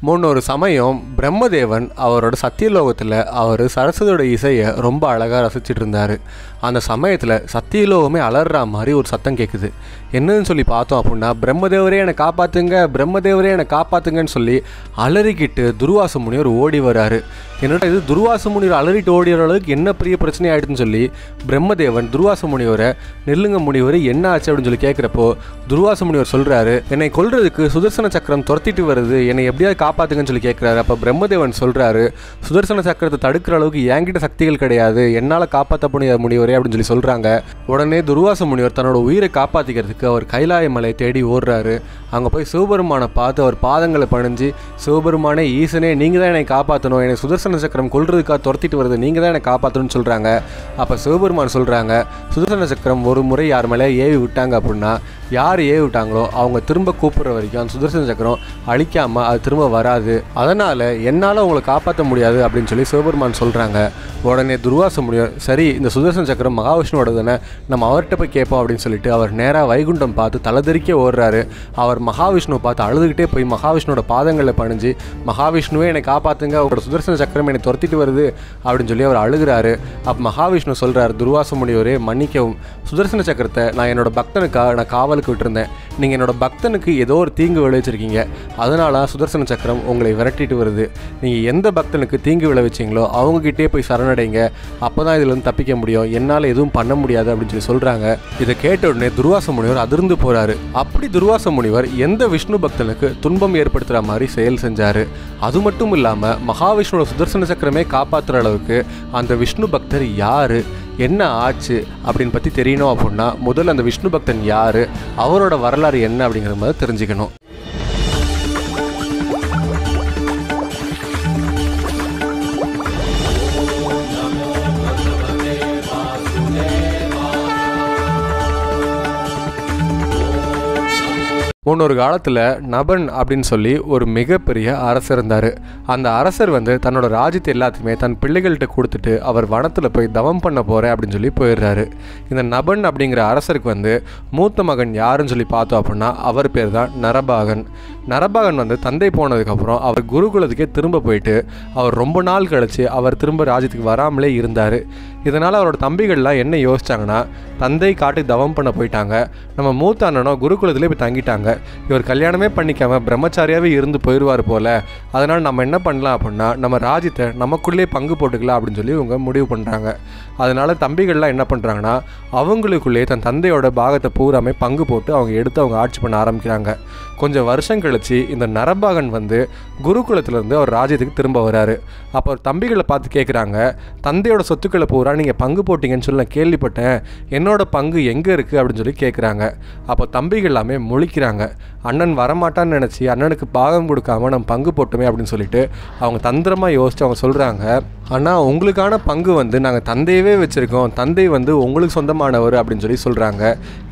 முன்னொரு சமயம் பிரம்மதேவன் அவரோட சத்தியலோகத்தில் அவர் சரஸ்வதியோட இசையை ரொம்ப அழகாக ரசிச்சுட்டு இருந்தார். அந்த சமயத்தில் சத்தியலோகமே அலறுற மாதிரி ஒரு சத்தம் கேட்குது. என்னன்னு சொல்லி பார்த்தோம் அப்படின்னா, பிரம்மதேவரே என்னை காப்பாற்றுங்க, பிரம்மதேவரே என்னை காப்பாற்றுங்கன்னு சொல்லி அலறிக்கிட்டு துர்வாச முனிவர் ஓடி வராரு. என்னடா இது, துர்வாச முனிவர் அலறிட்டு ஓடி வர அளவுக்கு என்ன பெரிய பிரச்சனை ஆகிடுதுன்னு சொல்லி பிரம்மதேவன் துர்வாச முனிவரை நெல்லுங்க முனிவர் என்ன ஆச்சு அப்படின்னு சொல்லி கேட்குறப்போ துர்வாச முனிவர் சொல்கிறாரு, என்னை கொல்றதுக்கு சுதர்சன சக்கரம் துரத்திட்டு வருது, என்னை எப்படியாவது காப்பாற்றுங்கன்னு சொல்லி கேட்குறாரு. அப்போ பிரம்மதேவன் சொல்கிறாரு, சுதர்சன சக்கரத்தை தடுக்கிற அளவுக்கு என்கிட்ட சக்திகள் கிடையாது, என்னால் காப்பாற்ற முனிவரே அப்படின்னு சொல்லி சொல்கிறாங்க. உடனே துர்வாச முனிவர் தன்னோட உயிரை காப்பாற்றிக்கிறதுக்கு அவர் கைலாய மலை தேடி ஓடுறாரு. அங்கே போய் சிவபெருமானை பார்த்து அவர் பாதங்களை பணிஞ்சு, சிவபெருமானே ஈசனே நீங்கள் தான் என்னை காப்பாற்றணும், என்னை சுதர்சன சக்கரம் கொல்றதுக்காக துரத்திட்டு வருது, நீங்கள் தான் என்னை காப்பாற்றணும்னு சொல்கிறாங்க. அப்போ சிவபெருமான் சொல்கிறாங்க, சுதர்சன சக்கரம் ஒரு முறை யார் மேலே ஏவி விட்டாங்க அப்படின்னா, யார் ஏவி விட்டாங்களோ அவங்க திரும்ப கூப்பிட்ற வரைக்கும் அந்த சுதர்சன சக்கரம் அழிக்காமல் அது திரும்ப வராது, அதனால் என்னால் உங்களை காப்பாற்ற முடியாது அப்படின்னு சொல்லி சிவபெருமான் சொல்கிறாங்க. உடனே துர்வாச முனிவர், சரி இந்த சுதர்சன சக்கரம் மகாவிஷ்ணுவோட தானே, நம்ம அவர்கிட்ட போய் கேட்போம் அப்படின்னு சொல்லிட்டு அவர் நேராக வைகுண்டம் பார்த்து தலைதெறிக்க ஓடுறாரு. அவர் மகாவிஷ்ணுவை பார்த்து அழுதுகிட்டே போய் மகாவிஷ்ணுவோட பாதங்களில் பணிஞ்சு, மகாவிஷ்ணுவே என்னை காப்பாற்றுங்க, அவரோட சுதர்சன சக்கரம் என்னை துரத்திட்டு வருது அப்படின்னு சொல்லி அவர் அழுகிறாரு. அப்போ மகாவிஷ்ணு சொல்கிறார், துர்வாச முனிவரே மன்னிக்கவும், சுதர்சன சக்கரத்தை நான் என்னோட பக்தனுக்காக நான் காவலுக்கு விட்டுருந்தேன், நீங்கள் என்னோட பக்தனுக்கு ஏதோ ஒரு தீங்கு விளைவிச்சிருக்கீங்க, அதனால சுதர்சன சக்கரம் உங்களை விரட்டிட்டு வருது, நீங்கள் எந்த பக்தனுக்கு தீங்கு விளைவிச்சிங்களோ அவங்ககிட்டே போய் சரணடைங்க, அப்போ தான் இதில் வந்து தப்பிக்க முடியும், என்னால் எதுவும் பண்ண முடியாது அப்படின்னு சொல்லி சொல்கிறாங்க. இதை கேட்ட உடனே துர்வாச முனிவர் அதிர்ந்து போகிறாரு. அப்படி துர்வாச முனிவர் எந்த விஷ்ணு பக்தனுக்கு துன்பம் ஏற்படுத்துகிற மாதிரி செயல் செஞ்சார். அது மட்டும் இல்லாமல் மகாவிஷ்ணுவோட சுதர்சன சக்கரமே காப்பாற்றுற அளவுக்கு அந்த விஷ்ணு பக்தர் யார், என்ன ஆச்சு அப்படின்னு பற்றி தெரியணும் அப்படின்னா முதல்ல அந்த விஷ்ணு பக்தன் யார், அவரோட வரலாறு என்ன அப்படிங்கிற மாதிரி தெரிஞ்சுக்கணும். முன்னொரு காலத்தில் நபன் அப்படின்னு சொல்லி ஒரு மிகப்பெரிய அரசர் இருந்தார். அந்த அரசர் வந்து தன்னோட ராஜ்யத்தை எல்லாத்தையுமே தன் பிள்ளைகள்கிட்ட கொடுத்துட்டு அவர் வனத்தில் போய் தவம் பண்ண போகிறேன் அப்படின்னு சொல்லி போயிடுறாரு. இந்த நபன் அப்படிங்கிற அரசருக்கு வந்து மூத்த மகன் யாருன்னு சொல்லி பார்த்தோம் அப்படின்னா அவர் பேர் தான் நரபாகன். நரபாகன் வந்து தந்தை போனதுக்கப்புறம் அவர் குருகுலத்துக்கே திரும்ப போயிட்டு அவர் ரொம்ப நாள் கழித்து அவர் திரும்ப ராஜ்யத்துக்கு வராமலே இருந்தார். இதனால் அவரோட தம்பிகள்லாம் என்ன யோசிச்சாங்கன்னா, தந்தை காட்டுக்கு தவம் பண்ண போயிட்டாங்க, நம்ம மூத்த அண்ணனோ குருகுலத்திலே போய் தங்கிட்டாங்க, இவர் கல்யாணமே பண்ணிக்காமல் பிரம்மச்சாரியாகவே இருந்து போயிடுவார் போல், அதனால் நம்ம என்ன பண்ணலாம் அப்படின்னா நம்ம ராஜ்யத்தை நமக்குள்ளே பங்கு போட்டுக்கலாம் அப்படின்னு சொல்லி இவங்க முடிவு பண்ணுறாங்க. அதனால் தம்பிகள்லாம் என்ன பண்ணுறாங்கன்னா அவங்களுக்குள்ளேயே தன் தந்தையோட பாகத்தை பூராமே பங்கு போட்டு அவங்க எடுத்து அவங்க ஆட்சி பண்ண ஆரம்பிக்கிறாங்க. கொஞ்சம் வருஷம் கழிச்சு இந்த நரபாகன் வந்து குருகுலத்திலேருந்து அவர் ராஜ்யத்துக்கு திரும்ப வராரு. அப்போ தம்பிகளை பார்த்து கேட்குறாங்க, தந்தையோட சொத்துக்களை பூரா நீங்கள் பங்கு போட்டிங்கன்னு சொல்லி நான் கேள்விப்பட்டேன், என்னோட பங்கு எங்கே இருக்குது அப்படின்னு சொல்லி கேட்குறாங்க. அப்போ தம்பிகள் எல்லாமே முழிக்கிறாங்க. அண்ணன் வரமாட்டான்னு நினச்சி அண்ணனுக்கு பாகம் கொடுக்காம நம்ம பங்கு போட்டுமே அப்படின்னு சொல்லிட்டு அவங்க தந்திரமாக யோசித்து அவங்க சொல்கிறாங்க, ஆனால் உங்களுக்கான பங்கு வந்து நாங்கள் தந்தையவே வச்சுருக்கோம், தந்தை வந்து உங்களுக்கு சொந்தமானவர் அப்படின்னு சொல்லி சொல்கிறாங்க.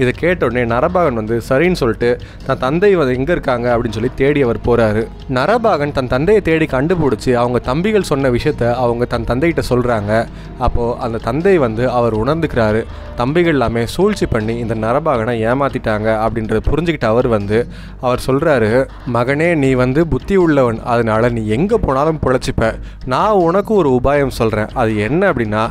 இதை கேட்ட உடனே நரபாகன் வந்து சரின்னு சொல்லிட்டு தன் தந்தை வந்து எங்கே இருக்காங்க அப்படின்னு சொல்லி தேடி அவர் போகிறாரு. நரபாகன் தன் தந்தையை தேடி கண்டுபிடிச்சி அவங்க தம்பிகள் சொன்ன விஷயத்த அவங்க தன் தந்தைகிட்ட சொல்கிறாங்க. அப்போது அந்த தந்தை வந்து அவர் உணர்ந்துக்கிறாரு, தம்பிகள் எல்லாமே சூழ்ச்சி பண்ணி இந்த நரபாகனை ஏமாற்றிட்டாங்க அப்படின்றத புரிஞ்சுக்கிட்ட அவர் வந்து அவர் சொல்கிறாரு, மகனே நீ வந்து புத்தி உள்ளவன், அதனால நீ எங்கே போனாலும் பிழைச்சிப்ப, நான் உனக்கு ஒரு உபாயம் சொல்கிறேன், அது என்ன அப்படின்னா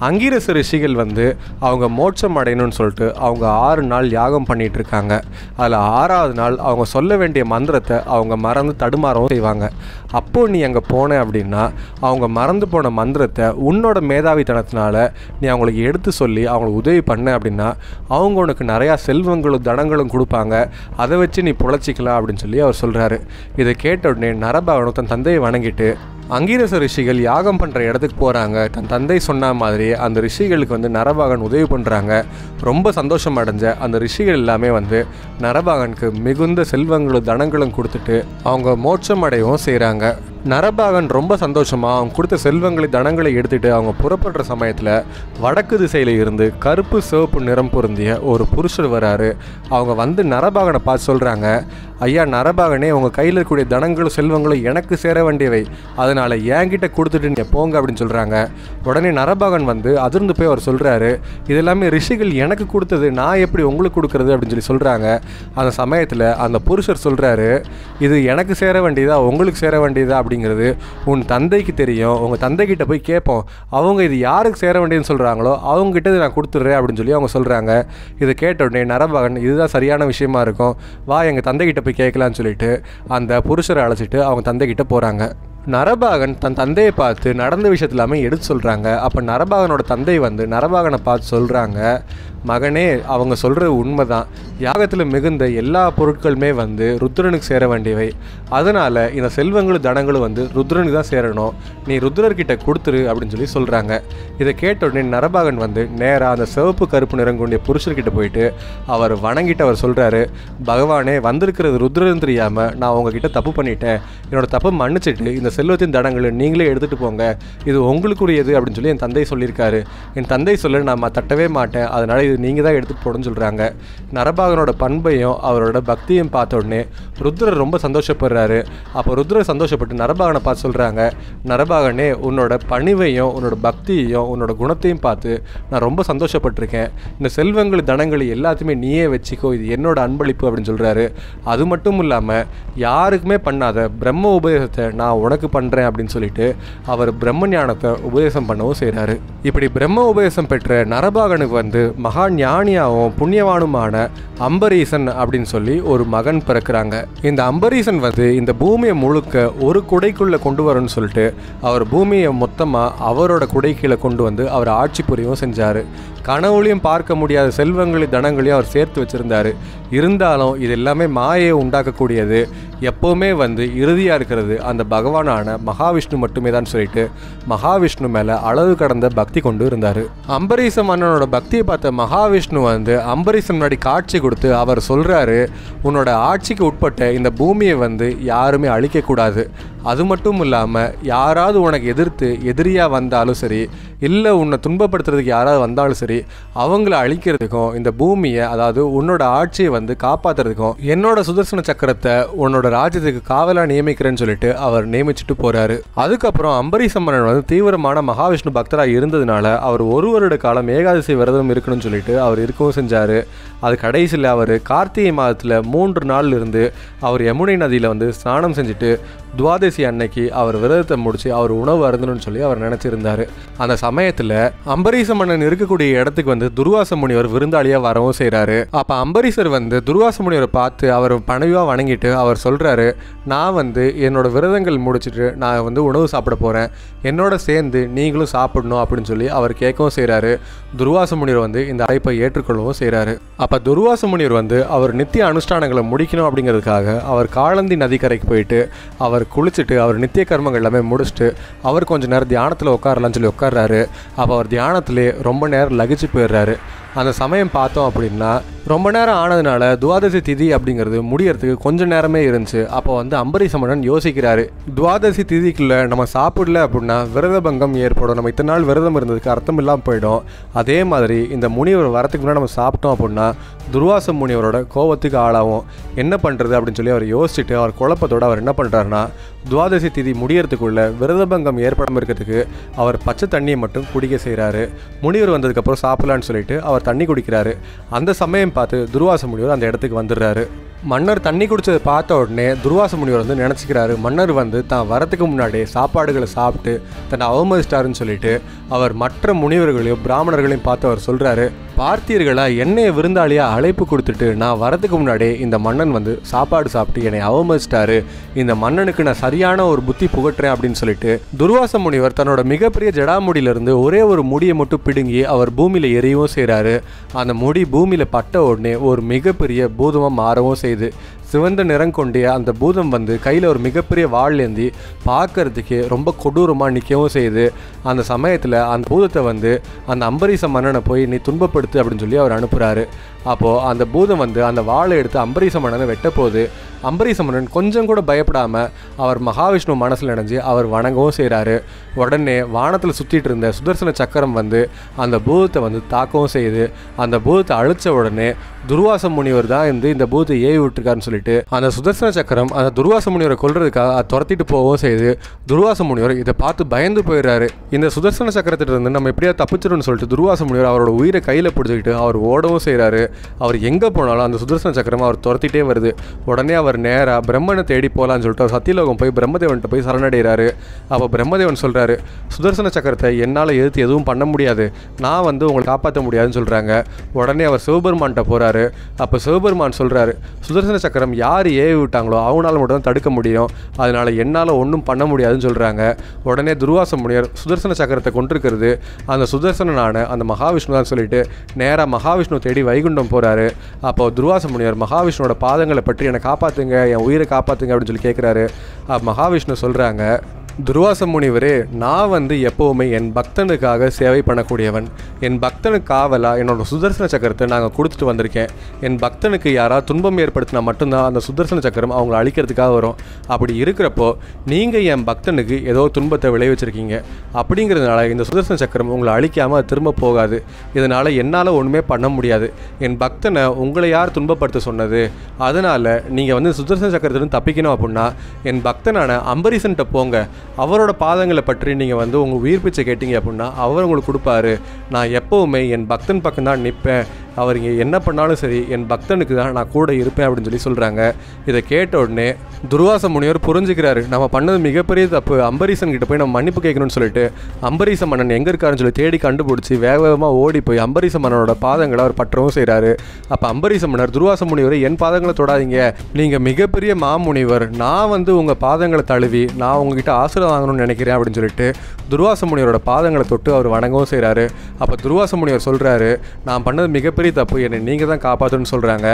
அங்கீரச ரிஷிகள் வந்து அவங்க மோட்சம் அடையணும்னு சொல்லிட்டு அவங்க 6 நாள் யாகம் பண்ணிகிட்டு இருக்காங்க. அதில் 6ஆவது நாள் அவங்க சொல்ல வேண்டிய மந்திரத்தை அவங்க மறந்து தடுமாறவும் செய்வாங்க. அப்போது நீ அங்கே போன அப்படின்னா அவங்க மறந்து போன மந்திரத்தை உன்னோட மேதாவித்தனத்தினால நீ அவங்களுக்கு எடுத்து சொல்லி அவங்களுக்கு உதவி பண்ண அப்படின்னா அவங்க உனக்கு நிறையா செல்வங்களும் தனங்களும் கொடுப்பாங்க, அதை வச்சு நீ புழைச்சிக்கலாம் அப்படின்னு சொல்லி அவர் சொல்கிறாரு. இதை கேட்ட உடனே நரபாகனும் தன் தந்தையை வணங்கிட்டு அங்கீரச ரிஷிகள் யாகம் பண்ணுற இடத்துக்கு போகிறாங்க. தன் தந்தை சொன்ன மாதிரி அந்த ரிஷிகளுக்கு வந்து நரபாகன் உதவி பண்ணுறாங்க. ரொம்ப சந்தோஷம் அடைஞ்ச அந்த ரிஷிகள் எல்லாமே வந்து நரபாகனுக்கு மிகுந்த செல்வங்களும் தனங்களும் கொடுத்துட்டு அவங்க மோட்சம் அடையவும் செய்கிறாங்க. நரபாகன் ரொம்ப சந்தோஷமாக அவங்க கொடுத்த செல்வங்களை தனங்களை எடுத்துகிட்டு அவங்க புறப்படுற சமயத்தில் வடக்கு திசையில் இருந்து கருப்பு சிவப்பு நிறம் பொருந்திய ஒரு புருஷர் வராரு. அவங்க வந்து நரபாகனை பார்த்து சொல்கிறாங்க, ஐயா நரபாகனே, உங்கள் கையில் இருக்கக்கூடிய தனங்களும் செல்வங்களும் எனக்கு சேர வேண்டியவை, அதனால் என்கிட்ட கொடுத்துட்டு நீங்கள் போங்க அப்படின்னு சொல்கிறாங்க. உடனே நரபாகன் வந்து அதிர்ந்து போய் அவர் சொல்கிறாரு, இது எல்லாமே ரிஷிகள் எனக்கு கொடுத்தது, நான் எப்படி உங்களுக்கு கொடுக்குறது அப்படின்னு சொல்கிறாங்க. அந்த சமயத்தில் அந்த புருஷர் சொல்கிறாரு, இது எனக்கு சேர வேண்டியதா உங்களுக்கு சேர வேண்டியதா அப்படிங்கிறது உன் தந்தைக்கு தெரியும், உங்கள் தந்தைக்கிட்ட போய் கேட்போம், அவங்க இது யாருக்கு சேர வேண்டியதுன்னு சொல்கிறாங்களோ அவங்ககிட்ட இதை நான் கொடுத்துட்றேன் அப்படின்னு சொல்லி அவங்க சொல்கிறாங்க. இதை கேட்ட உடனே நரபாகன் இதுதான் சரியான விஷயமா இருக்கும், வா எங்கள் தந்தைக்கிட்ட போய் கேட்கலான்னு சொல்லிட்டு அந்த புருஷரை அழைச்சிட்டு அவங்க தந்தைக்கிட்ட போகிறாங்க. நரபாகன் தன் தந்தையை பார்த்து நடந்த விஷயத்து எல்லாமே எடுத்து சொல்கிறாங்க. அப்போ நரபாகனோட தந்தை வந்து நரபாகனை பார்த்து சொல்கிறாங்க, மகனே அவங்க சொல்கிறது உண்மை தான், யாகத்தில் மிகுந்த எல்லா பொருட்களுமே வந்து ருத்ரனுக்கு சேர வேண்டியவை, அதனால் இந்த செல்வங்களும் தனங்களும் வந்து ருத்ரனுக்கு தான் சேரணும், நீ ருத்ரர்கிட்ட கொடுத்துரு அப்படின்னு சொல்கிறாங்க. இதை கேட்ட உடனே நரபாகன் வந்து நேராக அந்த சிவப்பு கருப்பு நிறங்கூடிய புருஷர்கிட்ட போயிட்டு அவர் வணங்கிட்டு அவர் சொல்கிறாரு, பகவானே வந்திருக்கிறது ருத்ரன் தெரியாமல் நான் உங்ககிட்ட தப்பு பண்ணிட்டேன், என்னோட தப்பை மன்னிச்சிட்டு இந்த செல்வத்தின் தடங்களை நீங்களே எடுத்துகிட்டு போங்க, இது உங்களுக்குரியது அப்படின்னு சொல்லி என் தந்தை சொல்லியிருக்காரு, என் தந்தை சொல்ல நான் தட்டவே மாட்டேன், அதனால் இது நீங்கள் தான் எடுத்துகிட்டு போகணும்னு சொல்கிறாங்க. நரபாகனோட பண்பையும் அவரோட பக்தியும் பார்த்த உடனே ருத்ரர் ரொம்ப சந்தோஷப்படுறாரு. அப்போ ருத்ரர் சந்தோஷப்பட்டு நரபாகனை பார்த்து சொல்கிறாங்க, நரபாகனே உன்னோட பணிவையும் உன்னோட பக்தியையும் உன்னோட குணத்தையும் பார்த்து நான் ரொம்ப சந்தோஷப்பட்டிருக்கேன், இந்த செல்வங்கள் தனங்கள் எல்லாத்தையுமே நீயே வச்சுக்கோ, இது என்னோட அன்பளிப்பு அப்படின்னு சொல்கிறாரு. அது மட்டும் இல்லாமல் யாருக்குமே பண்ணாத பிரம்ம உபதேசத்தை நான் உனக்கு பண்ணுறேன் அப்படின்னு சொல்லிட்டு அவர் பிரம்ம ஞானத்தை உபதேசம் பண்ணவும் செய்கிறாரு. இப்படி பிரம்ம உபதேசம் பெற்ற நரபாகனுக்கு வந்து மகா ஞானியாகவும் புண்ணியவானுமான அம்பரீசன் அப்படின்னு சொல்லி ஒரு மகன் பிறக்கிறாங்க. இந்த அம்பரீசன் வந்து இந்த பூமியை முழுக்க ஒரு குடைக்குள்ளே கொண்டு வரணும்னு சொல்லிட்டு அவர் பூமியை மொத்தமாக அவரோட குடை கீழே கொண்டு வந்து அவர் ஆட்சி புரியவும் செஞ்சார். கனவுலையும் பார்க்க முடியாத செல்வங்களையும் தனங்களையும் அவர் சேர்த்து வச்சுருந்தார். இருந்தாலும் இது எல்லாமே மாயை உண்டாக்கக்கூடியது, எப்போவுமே வந்து இறுதியாக இருக்கிறது அந்த பகவானான மகாவிஷ்ணு மட்டுமே தான் சொல்லிட்டு மகாவிஷ்ணு மேலே அளவு கடந்த பக்தி கொண்டு இருந்தார். அம்பரீச மன்னனோட பக்தியை பார்த்த மகாவிஷ்ணு வந்து அம்பரீசன் முன்னாடி காட்சி கொடுத்து அவர் சொல்கிறாரு, உன்னோட ஆட்சிக்கு உட்பட்ட இந்த பூமியை வந்து யாருமே அழிக்கக்கூடாது, அது மட்டும் இல்லாமல் யாராவது உனக்கு எதிர்த்து எதிரியாக வந்தாலும் சரி, இல்லை உன்னை துன்பப்படுத்துறதுக்கு யாராவது வந்தாலும் சரி, அவங்கள அழிக்கிறதுக்கும் இந்த பூமியை அதாவது உன்னோட ஆட்சியை வந்து காப்பாற்றுறதுக்கும் என்னோட சுதர்சன சக்கரத்தை உன்னோட ராஜ்யத்துக்கு காவலாக நியமிக்கிறேன்னு சொல்லிட்டு அவர் நியமிச்சுட்டு போகிறாரு. அதுக்கப்புறம் அம்பரீச மன்னன் வந்து தீவிரமான மகாவிஷ்ணு பக்தராக இருந்ததுனால அவர் ஒரு வருட காலம் ஏகாதசி விரதம் இருக்கணும்னு சொல்லிட்டு அவர் இருக்கவும் செஞ்சார். அது கடைசியில் அவர் கார்த்திகை மாதத்தில் 3 நாள் இருந்து அவர் யமுனை நதியில் வந்து ஸ்நானம் செஞ்சுட்டு துவாதசி அன்னைக்கு அவர் விரதத்தை முடிச்சு அவர் உணவு அருந்தணும்னு சொல்லி அவர் நினச்சிருந்தார். அந்த சமயத்தில் அம்பரீச மன்னன் இருக்கக்கூடிய இடத்துக்கு வந்து துர்வாச முனிவர் விருந்தாளியாக வரவும் செய்கிறாரு. அப்போ அம்பரீசர் வந்து துர்வாச முனிவரை பார்த்து அவர் பணிவாக வணங்கிட்டு அவர் சொல்கிறாரு, நான் வந்து என்னோட விரதங்கள் முடிச்சுட்டு நான் வந்து உணவு சாப்பிட போகிறேன், என்னோட சேர்ந்து நீங்களும் சாப்பிடணும் அப்படின்னு சொல்லி அவர் கேட்கவும் செய்கிறாரு. துர்வாச முனிவர் வந்து இந்த அழைப்பை ஏற்றுக்கொள்ளவும் செய்கிறாரு. அப்போ துர்வாச முனிவர் வந்து அவர் நித்திய அனுஷ்டானங்களை முடிக்கணும் அப்படிங்கிறதுக்காக அவர் காலந்தி நதிக்கரைக்கு போயிட்டு அவர் குளிச்சுட்டு அவர் நித்திய கர்மங்கள் எல்லாமே முடிச்சுட்டு அவர் கொஞ்சம் நேரம் தியானத்தில் உட்காரலான்னு சொல்லி உட்கார்றாரு. அப்போ அவர் தியானத்திலே ரொம்ப நேரம் லகிச்சு போயிடுறாரு. அந்த சமயம் பார்த்தோம் அப்படின்னா ரொம்ப நேரம் ஆனதுனால துவாதசி திதி அப்படிங்கிறது முடியறதுக்கு கொஞ்சம் நேரமே இருந்துச்சு. அப்போ வந்து அம்பரீச மன்னன் யோசிக்கிறாரு, துவாதசி திதிக்குள்ளே நம்ம சாப்பிடல அப்படின்னா விரத பங்கம் ஏற்படும், நம்ம இத்தனை நாள் விரதம் இருந்ததுக்கு அர்த்தம் இல்லாமல் போயிடும். அதே மாதிரி இந்த முனிவர் வரத்துக்கு முன்னாடி நம்ம சாப்பிட்டோம் அப்படின்னா துர்வாச முனிவரோட கோபத்துக்கு ஆளாகும், என்ன பண்ணுறது அப்படின்னு சொல்லி அவர் யோசிச்சுட்டு அவர் குழப்பத்தோடு அவர் என்ன பண்ணுறாருன்னா துவாதசி திதி முடியறதுக்குள்ள விரத பங்கம் ஏற்படாமல் இருக்கிறதுக்கு அவர் பச்சை தண்ணியை மட்டும் குடிக்க செய்கிறாரு. முனிவர் வந்ததுக்கப்புறம் சாப்பிடலான்னு சொல்லிட்டு அவர் தண்ணி குடிக்கிறாரு. அந்த சமயம் பார்த்து துர்வாச முனிவர் அந்த இடத்துக்கு வந்துடுறாரு. மன்னர் தண்ணி குடிச்சதை பார்த்த உடனே துர்வாச முனிவர் வந்து நினச்சிக்கிறாரு, மன்னர் வந்து தான் வரத்துக்கு முன்னாடி சாப்பாடுகளை சாப்பிட்டு தன்னை அவமதிச்சிட்டாருன்னு சொல்லிட்டு அவர் மற்ற முனிவர்களையும் பிராமணர்களையும் பார்த்து அவர் சொல்கிறாரு, பார்த்தீர்களா என்னைய விருந்தாளியாக அழைப்பு கொடுத்துட்டு நான் வரதுக்கு முன்னாடி இந்த மன்னன் வந்து சாப்பாடு சாப்பிட்டு என்னை அவமதிச்சிட்டாரு, இந்த மன்னனுக்கு நான் சரியான ஒரு புத்தி புகட்டுறேன் அப்படின்னு சொல்லிட்டு துர்வாச முனிவர் தன்னோட மிகப்பெரிய ஜடாமுடியிலிருந்து ஒரே ஒரு முடியை மட்டும் பிடுங்கி அவர் பூமியில் எரியவும் செய்கிறாரு. அந்த முடி பூமியில் பட்ட உடனே ஒரு மிகப்பெரிய பூதமாக மாறவும் செய்யுது. சிவந்த நிறம் கொண்டிய அந்த பூதம் வந்து கையில் ஒரு மிகப்பெரிய வாள் ஏந்தி பார்க்கறதுக்கு ரொம்ப கொடூரமாக நிற்கவும் செய்யுது. அந்த சமயத்தில் அந்த பூதத்தை வந்து அந்த அம்பரீஷ மன்னனை போய் நீ துன்பப்படுத்து அப்படின்னு சொல்லி அவர் அனுப்புகிறாரு. அப்போது அந்த பூதம் வந்து அந்த வாளை எடுத்து அம்பரீஷ மன்னனை வெட்ட போது அம்பரீஷ மன்னன் கொஞ்சம் கூட பயப்படாமல் அவர் மகாவிஷ்ணு மனசில் நினைஞ்சு அவர் வணங்கவும் செய்கிறாரு. உடனே வானத்தில் சுற்றிட்டு இருந்த சுதர்சன சக்கரம் வந்து அந்த பூதத்தை வந்து தாக்கவும் செய்யுது. அந்த பூதத்தை அழித்த உடனே துர்வாச முனிவர் தான் இந்த பூதத்தை ஏவி விட்டுருக்காருன்னு சொல்லிட்டு அந்த சுதர்சன சக்கரம் அந்த துர்வாச முனிவரை கொல்றதுக்காக அதை துரத்திட்டு போகவும் செய்யுது. துர்வாச முனிவர் இதை பார்த்து பயந்து போயிடுறாரு. இந்த சுதர்சன சக்கரத்திட்ட இருந்து நம்ம எப்படியா தப்பிச்சிடணும்னு சொல்லிட்டு துர்வாச முனிவர் அவரோட உயிரை கையில் பிடிச்சிக்கிட்டு அவர் ஓடவும் செய்கிறாரு. அவர் எங்கே போனாலும் அந்த சுதர்சன சக்கரம் அவர் துரத்திட்டே வருது. உடனே அவர் நேராக பிரம்மனை தேடி போகலான்னு சொல்லிட்டு அவர் சத்தியலோகம் போய் பிரம்மதேவன்கிட்ட போய் சரணடைகிறாரு. அப்போ பிரம்மதேவன் சொல்கிறாரு, சுதர்சன சக்கரத்தை என்னால் எதிர்த்து எதுவும் பண்ண முடியாது, நான் வந்து உங்களை காப்பாற்ற முடியாதுன்னு சொல்கிறாங்க. உடனே அவர் சிவபெருமான்கிட்ட போகிறாரு. அப்போ சிவபெருமான் சொல்கிறாரு, சுதர்சன சக்கரம் யார் ஏவி விட்டாங்களோ அவங்களால மட்டும் தான் தடுக்க முடியும், அதனால் என்னால் ஒன்றும் பண்ண முடியாதுன்னு சொல்கிறாங்க. உடனே துர்வாச முனிவர் சுதர்சன சக்கரத்தை கொண்டிருக்கிறது அந்த சுதர்சனான அந்த மகாவிஷ்ணு தான் சொல்லிட்டு நேராக மகாவிஷ்ணு தேடி வைகுண்டம் போகிறாரு. அப்போது துர்வாச முனிவர் மகாவிஷ்ணுவோட பாதங்களை பற்றி என்னை காப்பாற்றுங்க, என் உயிரை காப்பாற்றுங்க அப்படின்னு சொல்லி கேட்குறாரு. மகாவிஷ்ணு சொல்கிறாங்க, துர்வாச முனிவரே, நான் வந்து எப்போவுமே என் பக்தனுக்காக சேவை பண்ணக்கூடியவன். என் பக்தனுக்கு காவலாக என்னோட சுதர்சன சக்கரத்தை நாங்கள் கொடுத்துட்டு வந்திருக்கேன். என் பக்தனுக்கு யாராவது துன்பம் ஏற்படுத்தினா மட்டும்தான் அந்த சுதர்சன சக்கரம் அவங்கள அழிக்கிறதுக்காக வரும். அப்படி இருக்கிறப்போ நீங்கள் என் பக்தனுக்கு ஏதோ துன்பத்தை விளைவிச்சிருக்கீங்க. அப்படிங்கிறதுனால இந்த சுதர்சன சக்கரம் உங்களை அழிக்காமல் திரும்ப போகாது. இதனால் என்னால் ஒன்றுமே பண்ண முடியாது. என் பக்தனை உங்களை யார் துன்பப்படுத்த சொன்னது? அதனால் நீங்கள் வந்து சுதர்சன சக்கரத்திலிருந்து தப்பிக்கணும் அப்படின்னா என் பக்தனான அம்பரீஷன்கிட்ட போங்க. அவரோட பாதங்களை பற்றி நீங்கள் வந்து உங்கள் உயிர் பிச்சை கேட்டீங்க அப்படின்னா அவர் உங்களுக்கு கொடுப்பாரு. நான் எப்போவுமே என் பக்தன் பக்கம் தான் நிற்பேன். அவர் இங்கே என்ன பண்ணாலும் சரி என் பக்தனுக்கு தான் நான் கூட இருப்பேன் அப்படின்னு சொல்லி சொல்கிறாங்க. இதை கேட்ட உடனே துர்வாச முனிவர் புரிஞ்சுக்கிறாரு, நம்ம பண்ணது மிகப்பெரிய தப்பு, அம்பரீஷன் கிட்ட போய் நம்ம மன்னிப்பு கேட்கணும்னு சொல்லிட்டு அம்பரீஷ மன்னன் எங்கே இருக்காருன்னு சொல்லி தேடி கண்டுபிடிச்சி வேகமாக ஓடி போய் அம்பரீஷ மன்னனோட பாதங்களை அவர் பற்றவும் செய்கிறாரு. அப்போ அம்பரீஷ மன்னர் துர்வாச முனிவரை என் பாதங்களை தொடாதீங்க, நீங்கள் மிகப்பெரிய மாமுனிவர், நான் வந்து உங்கள் பாதங்களை தழுவி நான் உங்ககிட்ட ஆசீர்வாதம் வாங்கணும்னு நினைக்கிறேன் அப்படின்னு சொல்லிட்டு துர்வாச முனிவரோட பாதங்களை தொட்டு அவர் வணங்கவும் செய்கிறாரு. அப்போ துர்வாச முனிவர் சொல்கிறாரு, நான் பண்ணது மிகப்பெரிய தப்பு, என்னை நீங்கள் தான் காப்பாற்றணும்னு சொல்கிறாங்க.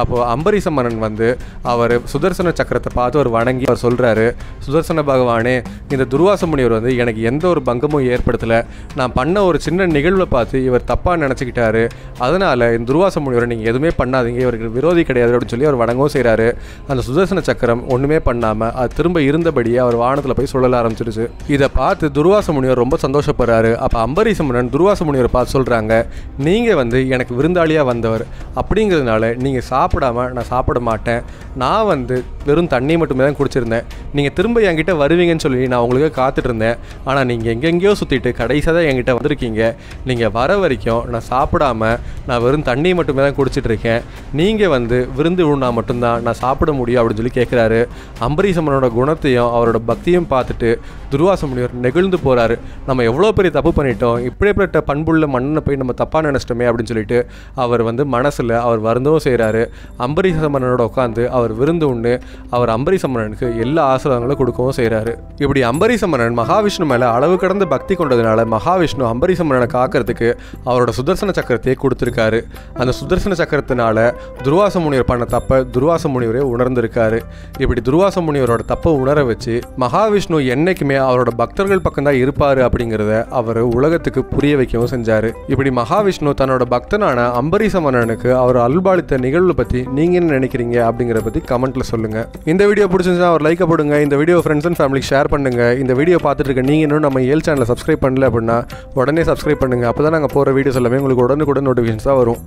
அப்போது அம்பரீஷ மன்னன் வந்து அவர் சுதர்சன சக்கரத்தை பார்த்து அவர் வணங்கி அவர் சொல்கிறாரு, சுதர்சன பகவானே, இந்த துர்வாச முனிவர் வந்து எனக்கு எந்த ஒரு பங்கமும் ஏற்படுத்தலை, நான் பண்ண ஒரு சின்ன நிகழ்வை பார்த்து இவர் தப்பாக நினச்சிக்கிட்டாரு, அதனால் இந்த துர்வாச முனிவரை நீங்கள் எதுவுமே பண்ணாதீங்க, இவருக்கு விரோதி கிடையாது அப்படின்னு சொல்லி அவர் வணங்கவும் செய்கிறாரு. அந்த சுதர்சன சக்கரம் ஒன்றுமே பண்ணாமல் அது திரும்ப இருந்தபடியே அவர் வானத்தில் போய் சொல்லல ஆரம்பிச்சிருச்சு. இதை பார்த்து துர்வாச முனிவர் ரொம்ப சந்தோஷப்படுறாரு. அப்போ அம்பரீஷ மன்னன் துர்வாச முனிவரை பார்த்து சொல்கிறாங்க, நீங்கள் வந்து எனக்கு விருந்தாளியாக வந்தவர், அப்படிங்கிறதுனால நீங்கள் சாப்பிடாம நான் சாப்பிட மாட்டேன், நான் வந்து வெறும் தண்ணி மட்டுமே தான் குடிச்சிருந்தேன், நீங்கள் திரும்ப என்கிட்ட வருவீங்கன்னு சொல்லி நான் உங்களுக்கு காத்துட்டு இருந்தேன், ஆனால் நீங்கள் எங்கெங்கேயோ சுற்றிட்டு கடைசியாக தான் என்கிட்ட வந்திருக்கீங்க, நீங்கள் வர வரைக்கும் நான் சாப்பிடாம நான் வெறும் தண்ணி மட்டுமே தான் குடிச்சிட்டு இருக்கேன், நீங்கள் வந்து விருந்து உண்ணா மட்டும்தான் நான் சாப்பிட முடியும் அப்படின்னு சொல்லி கேட்குறாரு. அம்பரீஷ மன்னனோட குணத்தையும் அவரோட பக்தியும் பார்த்துட்டு துர்வாச முனிவர் நெகிழ்ந்து போகிறாரு. நம்ம எவ்வளோ பெரிய தப்பு பண்ணிட்டோம், இப்படிப்பட்ட பண்புள்ள மன்னனை போய் நம்ம தப்பாக நினச்சிட்டோமே அப்படின்னு சொல்லிட்டு அவர் வந்து மனசில் அவர் வருந்தவும் செய்கிறாரு. அம்பரீஷ மன்னனோட உட்காந்து அவர் விருந்து உண்டு அவர் அம்பரீஷ மன்னனுக்கு எல்லா ஆசீர்வாதங்களும் கொடுக்கவும் செய்கிறாரு. இப்படி அம்பரீஷ மன்னன் மகாவிஷ்ணு மேலே அளவு கடந்த பக்தி கொண்டதுனால மகாவிஷ்ணு அம்பரீஷ மன்னனை காக்கிறதுக்கு அவரோட சுதர்சன சக்கரத்தையே கொடுத்துருக்காரு. அந்த சுதர்சன சக்கரத்தினால துர்வாச முனிவர் பண்ண தப்பை துர்வாச முனிவரே உணர்ந்திருக்காரு. இப்படி துர்வாச முனிவரோட தப்பை உணர வச்சு மகாவிஷ்ணு என்னைக்குமே அவரோட பக்தர்கள் பக்கம் தான் இருப்பார் அப்படிங்கிறத அவர் உலகத்துக்கு புரிய வைக்கவும் செஞ்சார். இப்படி மகாவிஷ்ணு தன்னோட பக்தனான அம்பரீஷ மன்னனுக்கு அவர் அல்பாளித்த நிகழ்வு பற்றி நீங்கள் என்ன நினைக்கிறீங்க அப்படிங்கிறத பற்றி கமெண்ட்ல சொல்லுங்கள். இந்த வீடியோ பிடிச்சிருந்தா ஒரு லைக் போடுங்க. இந்த வீடியோ ஃப்ரெண்ட்ஸ் அண்ட் ஃபேமிலிக்கு ஷேர் பண்ணுங்க. இந்த வீடியோ பார்த்துட்டு இருக்க நீங்கள் இன்னும் நம்ம ஏல் சேனலை சப்ஸ்கிரைப் பண்ணல அப்படின்னா உடனே சப்ஸ்கிரைப் பண்ணுங்க. அப்போ தான் நாங்கள் போகிற வீடியோஸ் எல்லாமே உங்களுக்கு உடனுக்குடன் நோட்டிஃபிகேஷன்ஸாக வரும்.